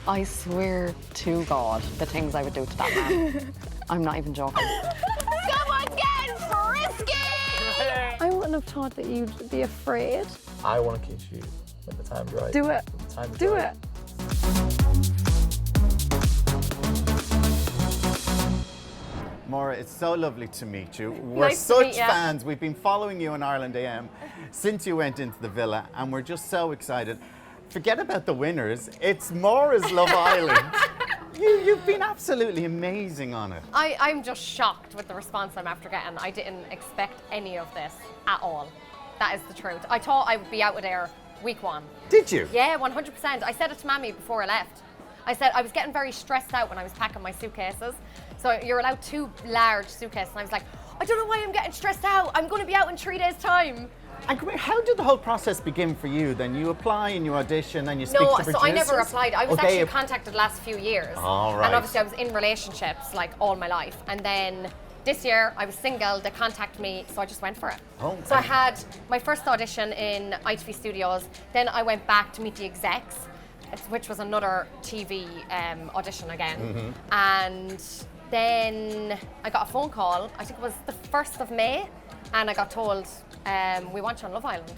I swear to God, the things I would do to that man. I'm not even joking. Someone's getting frisky! I wouldn't have thought that you'd be afraid. I want to kiss you when the time's right. Do it. When the time is Do right. it. Maura, it's so lovely to meet you. We're Nice to such meet ya. fans. We've been following you on Ireland AM since you went into the villa, and we're just so excited. Forget about the winners. It's Maura's Love Island. You've been absolutely amazing on it. I'm just shocked with the response I'm after getting. I didn't expect any of this at all. That is the truth. I thought I would be out of there week one. Did you? Yeah, 100%. I said it to Mammy before I left. I said I was getting very stressed out when I was packing my suitcases. So you're allowed 2 large suitcases. And I was like, I don't know why I'm getting stressed out. I'm going to be out in 3 days' time. And come here, how did the whole process begin for you then? You apply and you audition and you speak to producers? No, so I never applied. I was Okay. actually contacted the last few years. All right. And obviously I was in relationships like all my life. And then this year I was single, they contacted me, so I just went for it. Oh, so I had my first audition in ITV Studios, then I went back to meet the execs, which was another TV audition again. Mm-hmm. And then I got a phone call, I think it was the 1st of May, and I got told, we want you on Love Island.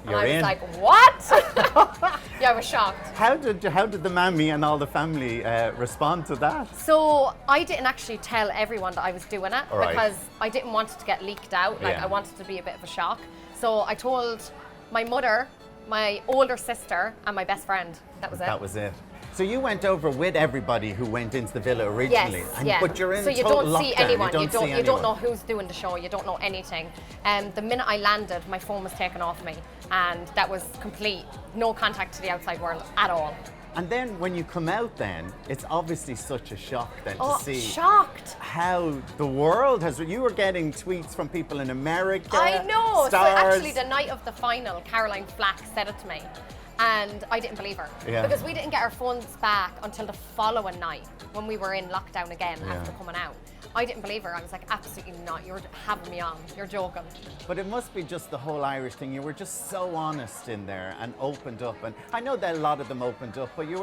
And You're I was in. like, what? Yeah, I was shocked. How did the mammy and all the family respond to that? So I didn't actually tell everyone that I was doing it All right. because I didn't want it to get leaked out. Like Yeah. I wanted it to be a bit of a shock. So I told my mother, my older sister, and my best friend. That was it. That was it. So you went over with everybody who went into the villa originally, Yes, and, yeah. but you're in so you total don't see lockdown. anyone. You don't see you don't know anyone. who's doing the show. You don't know anything. The minute I landed, my phone was taken off me, and that was complete. No contact to the outside world at all. And then when you come out, then it's obviously such a shock then Oh, to see shocked. how the world has. You were getting tweets from people in America. I know. Stars. So actually, the night of the final, Caroline Flack said it to me, and I didn't believe her Yeah. because we didn't get our phones back until the following night when we were in lockdown again after coming out. I didn't believe her. I was like, absolutely not. You're having me on. You're joking. But it must be just the whole Irish thing. You were just so honest in there and opened up. And I know that a lot of them opened up, but you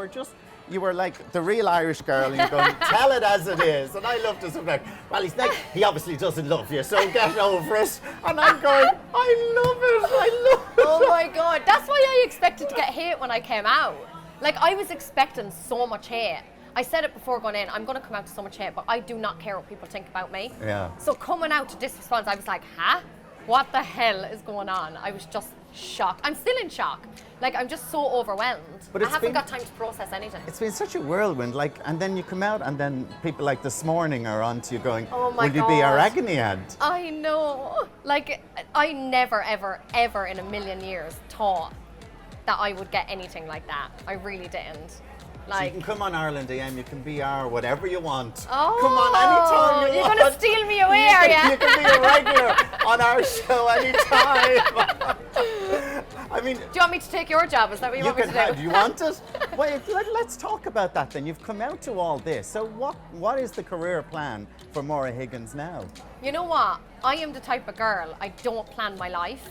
were like the real Irish girl, and you're going, tell it as it is. And I loved it. So I'm like, well, he obviously doesn't love you, so get over it. And I'm going, I love it. Oh my God. That's why I expected to get hate when I came out. Like, I was expecting so much hate. I said it before going in, I'm going to come out to so much hate, but I do not care what people think about me. Yeah. So coming out to this response, I was like, huh? What the hell is going on? I was just shocked. I'm still in shock. Like, I'm just so overwhelmed. But I it's haven't been- got time to process anything. It's been such a whirlwind, like, and then you come out, and then people like this morning are onto you going, Oh my will you be our God. agony aunt? I know. Like, I never, ever, ever in a million years thought that I would get anything like that. I really didn't. So you Like, can come on Ireland AM, you can be our whatever you want. oh, Come on anytime you you're want. going to steal me away, are you? You can be a regular on our show anytime. I mean, Do you want me to take your job? Is that what you want me to do? do you want it? Wait, let's talk about that then. You've come out to all this. So what is the career plan for Maura Higgins now? You know what? I am the type of girl, I don't plan my life.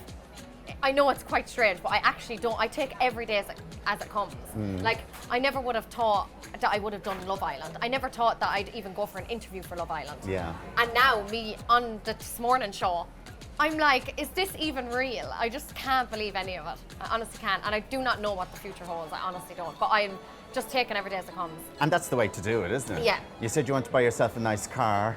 I know it's quite strange, but I actually don't. I take every day as it comes. Like, I never would have thought that I would have done Love Island. I never thought that I'd even go for an interview for Love Island. Yeah. And now, me on the This Morning show, I'm like, is this even real? I just can't believe any of it. I honestly can't. And I do not know what the future holds. I honestly don't. But I'm just taking every day as it comes. And that's the way to do it, isn't it? Yeah. You said you want to buy yourself a nice car.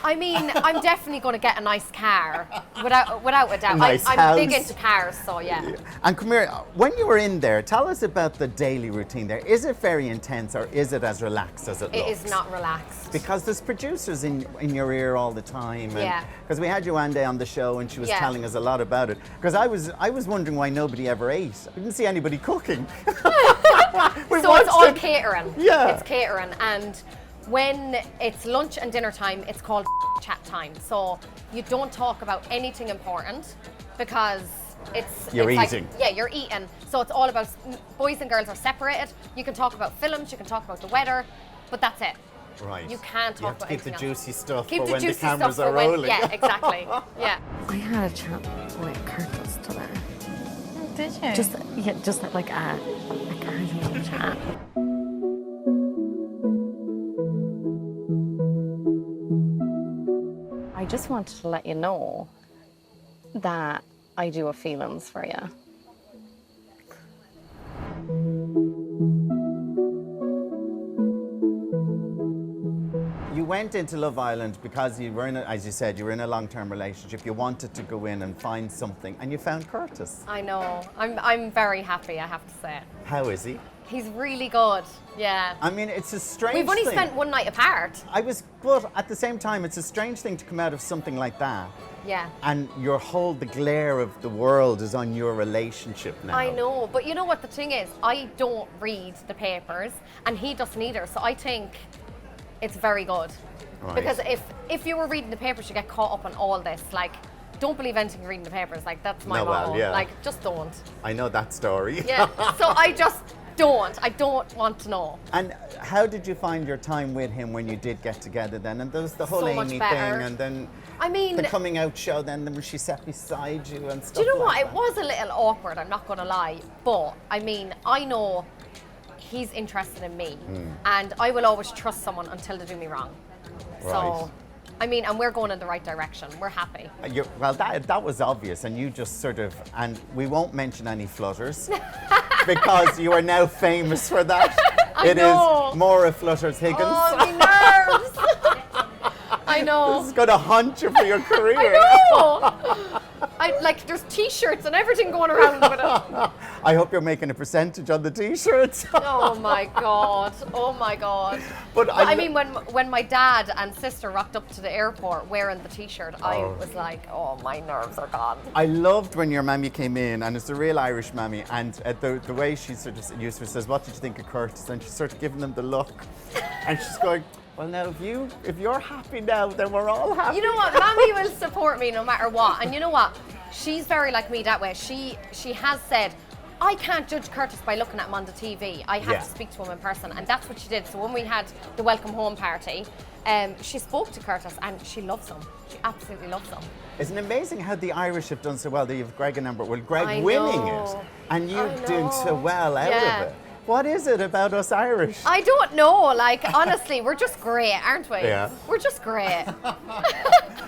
I mean, I'm definitely going to get a nice car, without a doubt. nice I'm big house. into cars, so yeah. And come here, when you were in there, tell us about the daily routine there. Is it very intense or is it as relaxed as it It looks? is not relaxed. Because there's producers in your ear all the time. Yeah. Because we had Joanne on the show and she was Yeah. telling us a lot about it. Because I was wondering why nobody ever ate. I didn't see anybody cooking. We So it's watched all it. catering. Yeah. It's catering. And when it's lunch and dinner time, it's called chat time. So you don't talk about anything important because You're it's eating. Like, yeah, you're eating. So it's all about, boys and girls are separated. You can talk about films, you can talk about the weather, but that's it. Right. You can't talk You have to about keep the anything else. juicy stuff Keep for the when the juicy cameras stuff are for when- rolling. Yeah, exactly. Yeah. I had a chat with Curtis today. Did you? Just like a casual chat. just wanted to let you know that I do have feelings for you. You went into Love Island because you were in, as you said, you were in a long-term relationship. You wanted to go in and find something, and you found Curtis. I know. I'm very happy, I have to say. How is he? He's really good. Yeah. I mean, it's a strange We've only thing. spent one night apart. But at the same time, it's a strange thing to come out of something like that. Yeah. And the glare of the world is on your relationship now. I know, but you know what the thing is? I don't read the papers, and he doesn't either. So I think it's very good. Right. Because if you were reading the papers, you get caught up on all this. Like, don't believe anything you're reading the papers. Like, that's my motto. yeah. Like, just don't. I know that story. Yeah. So I just don't. I don't want to know. And how did you find your time with him when you did get together then? And there was the whole So much Amy better. thing, and then I mean, the coming out show then when she sat beside you and stuff do you know like what? that. It was a little awkward, I'm not going to lie. But, I mean, I know he's interested in me. And I will always trust someone until they do me wrong. Right. So, I mean, and we're going in the right direction. We're happy. Well, that was obvious, and you just sort of, and we won't mention any flutters because you are now famous for that. I It know. is Maura Flutters Higgins. Oh, my nerves! I know. This is going to haunt you for your career. I like, there's t-shirts and everything going around with it. I hope you're making a percentage on the t-shirts. Oh my god! Oh my god! But I mean, when my dad and sister rocked up to the airport wearing the t-shirt, I was like, oh, my nerves are gone. I loved when your mammy came in, and it's a real Irish mammy, and the way she sort of used to says, "What did you think of Curtis?" And she's sort of giving them the look, and she's going, "Well, now if you're happy now, then we're all happy." You know what? Mammy will support me no matter what, and you know what? She's very like me that way. She has said, I can't judge Curtis by looking at him on the TV. I have Yeah. to speak to him in person, and that's what she did. So when we had the welcome home party, she spoke to Curtis, and she loves him. She absolutely loves him. Isn't it amazing how the Irish have done so well? That you have Greg and Amber. Well, Greg I winning know. it, and you I doing so know. well out Yeah. of it. What is it about us Irish? I don't know. Like, honestly, we're just great, aren't we? Yeah. We're just great.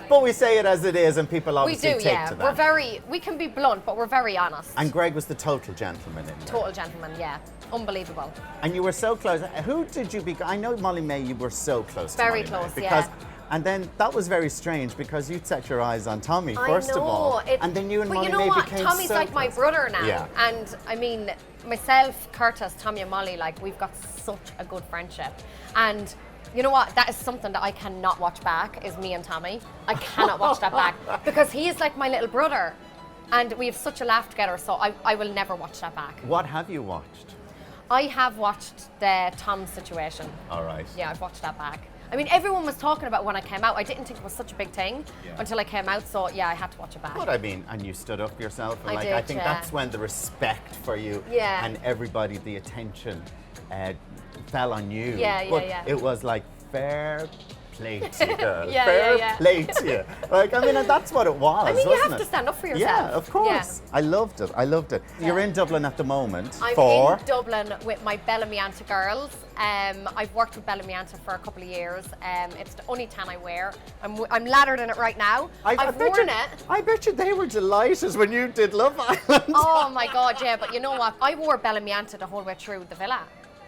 But we say it as it is, and people We obviously do, take yeah. to that. We can be blunt, but we're very honest. And Greg was the total gentleman in there. Total gentleman, yeah. Unbelievable. And you were so close. Who did you I know Molly May, you were so close to Very Molly May, close, because, yeah. And then that was very strange because you'd set your eyes on Tommy I first of know, all. And then you and but Molly you know May what? became Tommy's so like my close. brother now. Yeah. And I mean, myself, Curtis, Tommy and Molly, like, we've got such a good friendship. And you know what? That is something that I cannot watch back, is me and Tommy. I cannot watch that back because he is like my little brother. And we have such a laugh together, so I will never watch that back. What have you watched? I have watched the Tom situation. All right. Yeah, I've watched that back. I mean, everyone was talking about it when I came out. I didn't think it was such a big thing until I came out, so yeah, I had to watch it back. But I mean, and you stood up yourself, and I I did, think yeah. that's when the respect for you Yeah. and everybody, the attention fell on you. Yeah, yeah, but yeah. It was like fair play to you, girl. Yeah, fair yeah, yeah. play to you. Like, I mean, and that's what it was. I mean, you wasn't have it? to stand up for yourself. Yeah, of course. Yeah. I loved it. I loved it. Yeah. You're in Dublin at the moment I'm for. in Dublin with my Bellamianta girls. I've worked with Bellamianta for a couple of years. It's the only tan I wear. I'm laddered in it right now. I've bet worn you, it. I bet you they were delighted when you did Love Island. Oh my God, yeah. But you know what? I wore Bellamianta the whole way through the villa,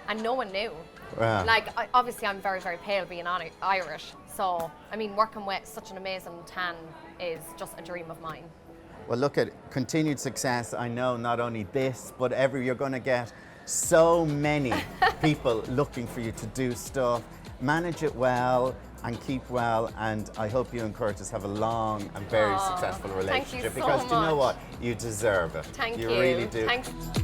and no one knew. Wow. Like, obviously, I'm very, very pale being Irish. So, I mean, working with such an amazing tan is just a dream of mine. Well, look at continued success. I know not only this, but you're going to get so many people looking for you to do stuff. Manage it well and keep well. And I hope you and Curtis have a long and very successful thank you relationship so because do you know much. what? You deserve it. Thank you. You really do. Thank you.